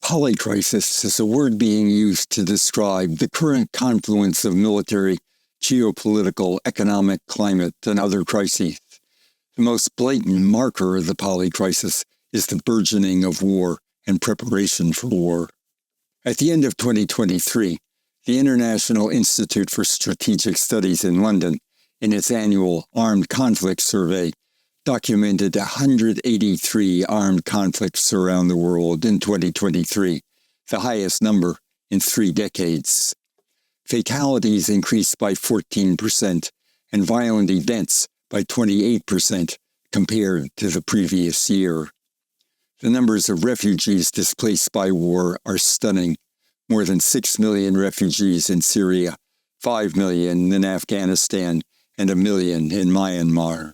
Polycrisis is a word being used to describe the current confluence of military, geopolitical, economic, climate, and other crises. The most blatant marker of the polycrisis is the burgeoning of war and preparation for war. At the end of 2023, the International Institute for Strategic Studies in London, in its annual Armed Conflict Survey, documented 183 armed conflicts around the world in 2023, the highest number in 3 decades. Fatalities increased by 14% and violent events by 28% compared to the previous year. The numbers of refugees displaced by war are stunning. More than 6 million refugees in Syria, 5 million in Afghanistan, and 1 million in Myanmar.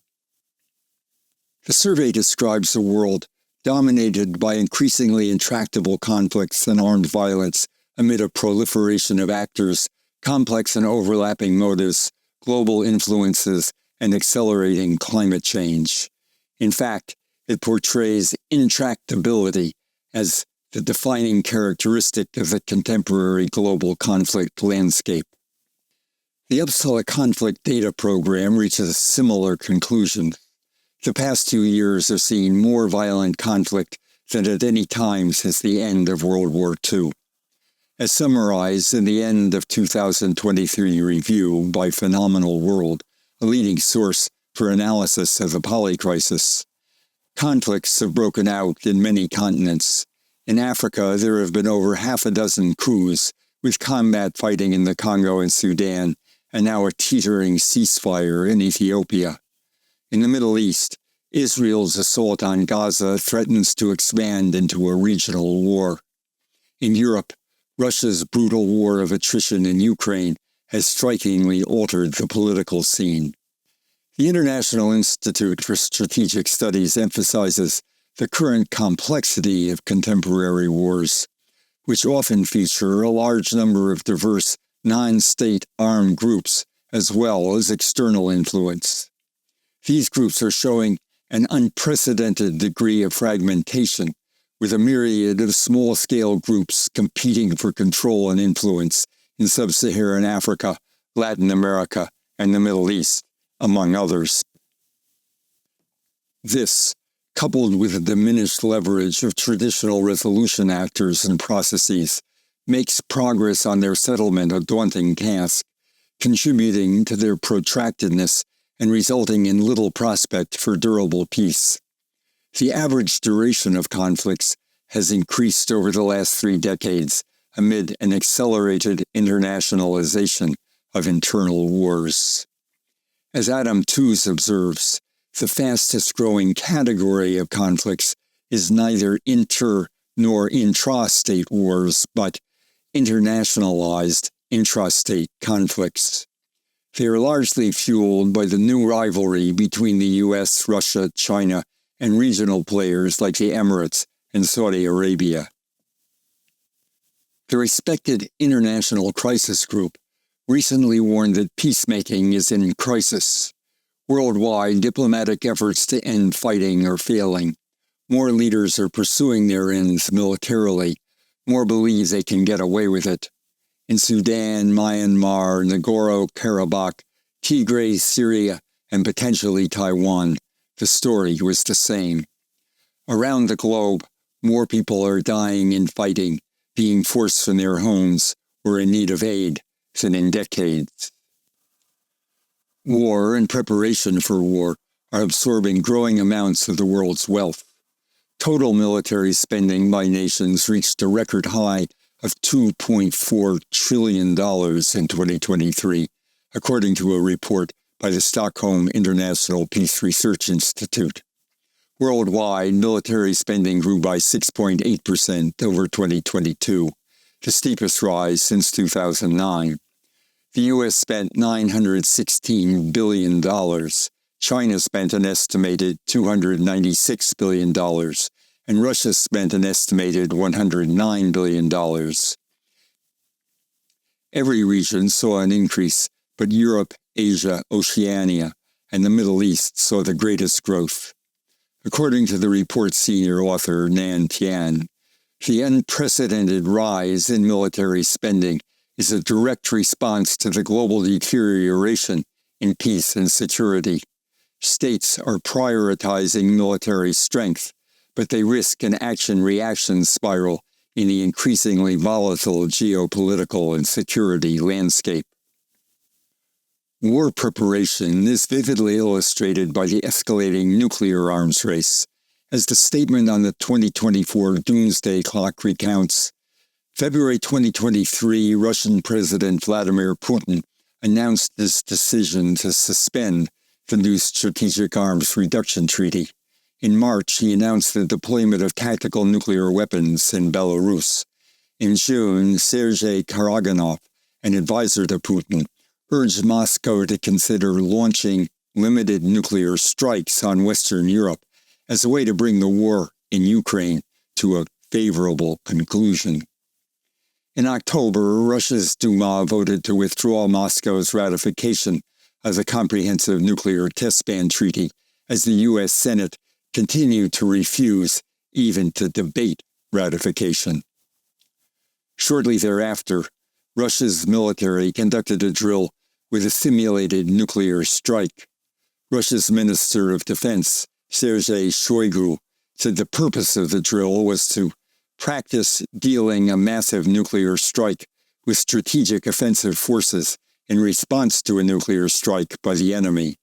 The survey describes a world dominated by increasingly intractable conflicts and armed violence amid a proliferation of actors, complex and overlapping motives, global influences, and accelerating climate change. In fact, it portrays intractability as the defining characteristic of the contemporary global conflict landscape. The Uppsala Conflict Data Program reaches a similar conclusion. The past 2 years have seen more violent conflict than at any time since the end of World War II. As summarized in the end of 2023 review by Phenomenal World, a leading source for analysis of the polycrisis, conflicts have broken out in many continents. In Africa, there have been over half a dozen coups, with combat fighting in the Congo and Sudan, and now a teetering ceasefire in Ethiopia. In the Middle East, Israel's assault on Gaza threatens to expand into a regional war. In Europe, Russia's brutal war of attrition in Ukraine has strikingly altered the political scene. The International Institute for Strategic Studies emphasizes the current complexity of contemporary wars, which often feature a large number of diverse non-state armed groups as well as external influence. These groups are showing an unprecedented degree of fragmentation, with a myriad of small-scale groups competing for control and influence in sub-Saharan Africa, Latin America, and the Middle East, among others. This, coupled with the diminished leverage of traditional resolution actors and processes, makes progress on their settlement a daunting task, contributing to their protractedness and resulting in little prospect for durable peace. The average duration of conflicts has increased over the last 3 decades amid an accelerated internationalization of internal wars. As Adam Tooze observes, the fastest-growing category of conflicts is neither inter- nor intrastate wars, but internationalized intrastate conflicts. They are largely fueled by the new rivalry between the U.S., Russia, China, and regional players like the Emirates and Saudi Arabia. The respected International Crisis Group recently warned that peacemaking is in crisis. Worldwide, diplomatic efforts to end fighting are failing. More leaders are pursuing their ends militarily. More believe they can get away with it. In Sudan, Myanmar, Nagorno-Karabakh, Tigray, Syria, and potentially Taiwan, the story was the same. Around the globe, more people are dying in fighting, being forced from their homes, or in need of aid than in decades. War and preparation for war are absorbing growing amounts of the world's wealth. Total military spending by nations reached a record high of $2.4 trillion in 2023, according to a report by the Stockholm International Peace Research Institute. Worldwide, military spending grew by 6.8% over 2022, the steepest rise since 2009. The U.S. spent $916 billion. China spent an estimated $296 billion, and Russia spent an estimated $109 billion. Every region saw an increase, but Europe, Asia, Oceania, and the Middle East saw the greatest growth. According to the report's senior author, Nan Tian, The unprecedented rise in military spending is a direct response to the global deterioration in peace and security. States are prioritizing military strength, but they risk an action-reaction spiral in the increasingly volatile geopolitical and security landscape. War preparation is vividly illustrated by the escalating nuclear arms race. As the statement on the 2024 Doomsday Clock recounts, February 2023, Russian President Vladimir Putin announced his decision to suspend the new Strategic Arms Reduction Treaty. In March, he announced the deployment of tactical nuclear weapons in Belarus. In June, Sergei Karaganov, an advisor to Putin, urged Moscow to consider launching limited nuclear strikes on Western Europe as a way to bring the war in Ukraine to a favorable conclusion. In October, Russia's Duma voted to withdraw Moscow's ratification of the Comprehensive Nuclear Test Ban Treaty as the U.S. Senate continued to refuse even to debate ratification. Shortly thereafter, Russia's military conducted a drill with a simulated nuclear strike. Russia's Minister of Defense, Sergei Shoigu, said the purpose of the drill was to practice dealing a massive nuclear strike with strategic offensive forces in response to a nuclear strike by the enemy.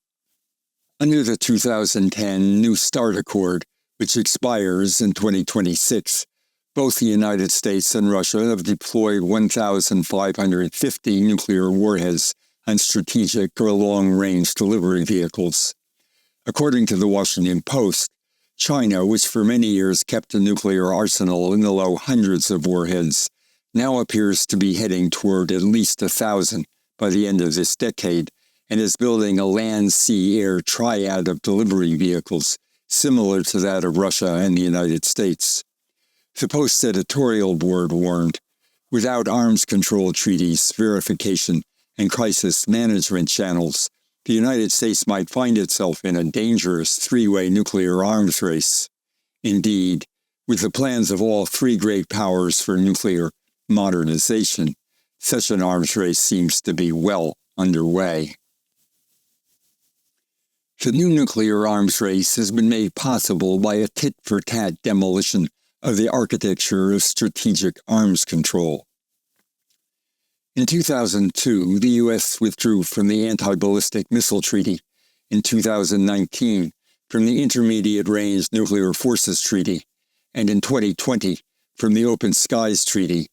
Under the 2010 New START Accord, which expires in 2026, both the United States and Russia have deployed 1,550 nuclear warheads on strategic or long-range delivery vehicles. According to the Washington Post, China, which for many years kept a nuclear arsenal in the low hundreds of warheads, now appears to be heading toward at least 1,000 by the end of this decade and is building a land-sea-air triad of delivery vehicles similar to that of Russia and the United States. The Post's editorial board warned, without arms control treaties, verification, and crisis management channels, the United States might find itself in a dangerous three-way nuclear arms race. Indeed, with the plans of all three great powers for nuclear modernization, such an arms race seems to be well underway. The new nuclear arms race has been made possible by a tit-for-tat demolition of the architecture of strategic arms control. In 2002, the U.S. withdrew from the Anti-Ballistic Missile Treaty. In 2019, from the Intermediate Range Nuclear Forces Treaty. And in 2020, from the Open Skies Treaty.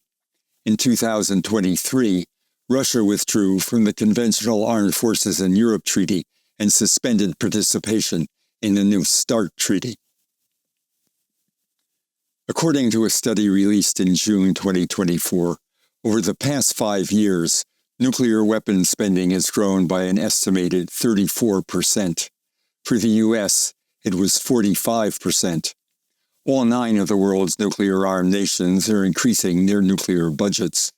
In 2023, Russia withdrew from the Conventional Armed Forces in Europe Treaty and suspended participation in the New START Treaty. According to a study released in June 2024, over the past 5 years, nuclear weapons spending has grown by an estimated 34%. For the U.S., it was 45%. All 9 of the world's nuclear-armed nations are increasing their nuclear budgets.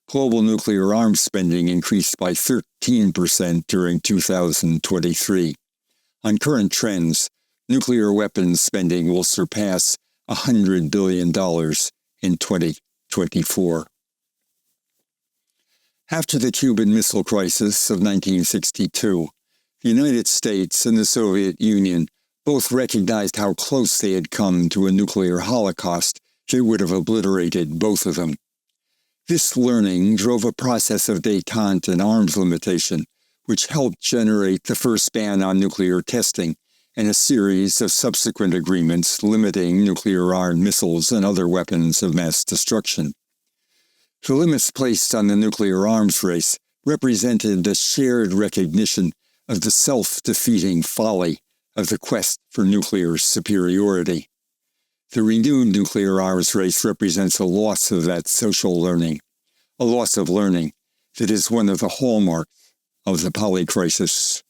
Global nuclear arms spending increased by 13% during 2023. On current trends, nuclear weapons spending will surpass $100 billion in 2024. After the Cuban Missile Crisis of 1962, the United States and the Soviet Union both recognized how close they had come to a nuclear holocaust that would have obliterated both of them. This learning drove a process of détente and arms limitation, which helped generate the first ban on nuclear testing and a series of subsequent agreements limiting nuclear-armed missiles and other weapons of mass destruction. The limits placed on the nuclear arms race represented a shared recognition of the self-defeating folly of the quest for nuclear superiority. The renewed nuclear arms race represents a loss of that social learning, a loss of learning that is one of the hallmarks of the Polycrisis.